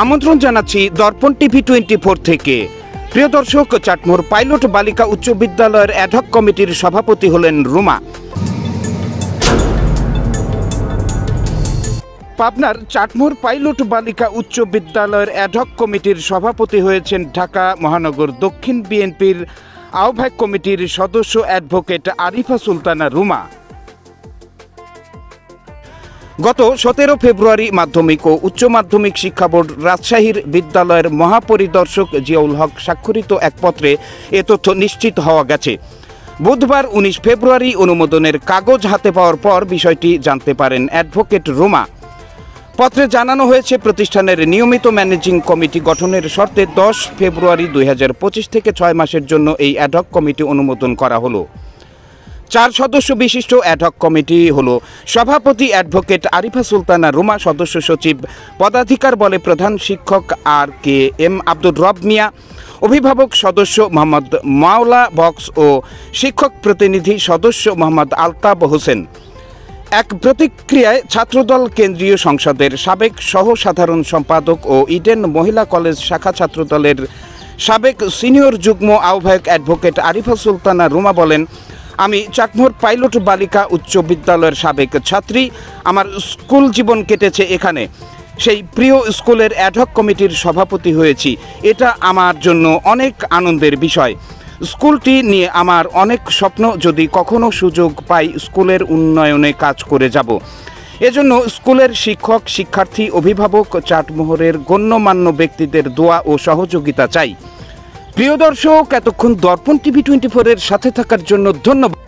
আমন্ত্রণ জানাচ্ছি দর্পণ টিভি 24 থেকে। প্রিয় দর্শক, চাটমোহর পাইলট বালিকা উচ্চ বিদ্যালয়ের অ্যাডহক কমিটির সভাপতি হলেন রুমা। পাবনার চাটমোহর পাইলট বালিকা উচ্চ বিদ্যালয়ের অ্যাডহক কমিটির সভাপতি হয়েছেন ঢাকা মহানগর দক্ষিণ বিএনপির আহ্বায়ক কমিটির সদস্য অ্যাডভোকেট আরিফা সুলতানা রুমা। গত 17 ফেব্রুয়ারি মাধ্যমিক ও উচ্চ মাধ্যমিক শিক্ষা বোর্ড রাজশাহীর বিদ্যালয়ের মহাপরিদর্শক জিয়াউল হক স্বাক্ষরিত এক পত্রে এ তথ্য নিশ্চিত হওয়া গেছে। বুধবার 19 ফেব্রুয়ারি অনুমোদনের কাগজ হাতে পাওয়ার পর বিষয়টি জানতে পারেন অ্যাডভোকেট রুমা। পত্রে জানানো হয়েছে, প্রতিষ্ঠানের নিয়মিত ম্যানেজিং কমিটি গঠনের শর্তে 10 ফেব্রুয়ারি 2025 থেকে 6 মাসের জন্য এই অ্যাডহক কমিটি অনুমোদন করা হলো। 4 সদস্য বিশিষ্ট অ্যাডহক কমিটি হলো সভাপতি অ্যাডভোকেট আরিফা সুলতানা রুমা, সদস্য সচিব পদাধিকার বলে প্রধান শিক্ষক RKM আব্দুর রব মিয়া, অভিভাবক সদস্য মোহাম্মদ মাওলা বক্স ও শিক্ষক প্রতিনিধি সদস্য মোহাম্মদ আলতাব হোসেন। এক প্রতিক্রিয়ায় ছাত্রদল কেন্দ্রীয় সংসদের সাবেক সহ সাধারণ সম্পাদক ও ইডেন মহিলা কলেজ শাখা ছাত্রদলের সাবেক সিনিয়র যুগ্ম আহ্বায়ক অ্যাডভোকেট আরিফা সুলতানা রুমা বলেন, আমি চাটমোহর পাইলট বালিকা উচ্চ বিদ্যালয়ের সাবেক ছাত্রী। আমার স্কুল জীবন কেটেছে এখানে। সেই প্রিয় স্কুলের অ্যাডহক কমিটির সভাপতি হয়েছি। এটা আমার জন্য অনেক আনন্দের বিষয়। স্কুলটি নিয়ে আমার অনেক স্বপ্ন। যদি কখনো সুযোগ পাই, স্কুলের উন্নয়নে কাজ করে যাব। এজন্য স্কুলের শিক্ষক, শিক্ষার্থী, অভিভাবক, চাটমোহরের গণ্যমান্য ব্যক্তিদের দোয়া ও সহযোগিতা চাই। প্রিয় দর্শক, এতক্ষণ দর্পণ টিভি 24 এর সাথে থাকার জন্য ধন্যবাদ।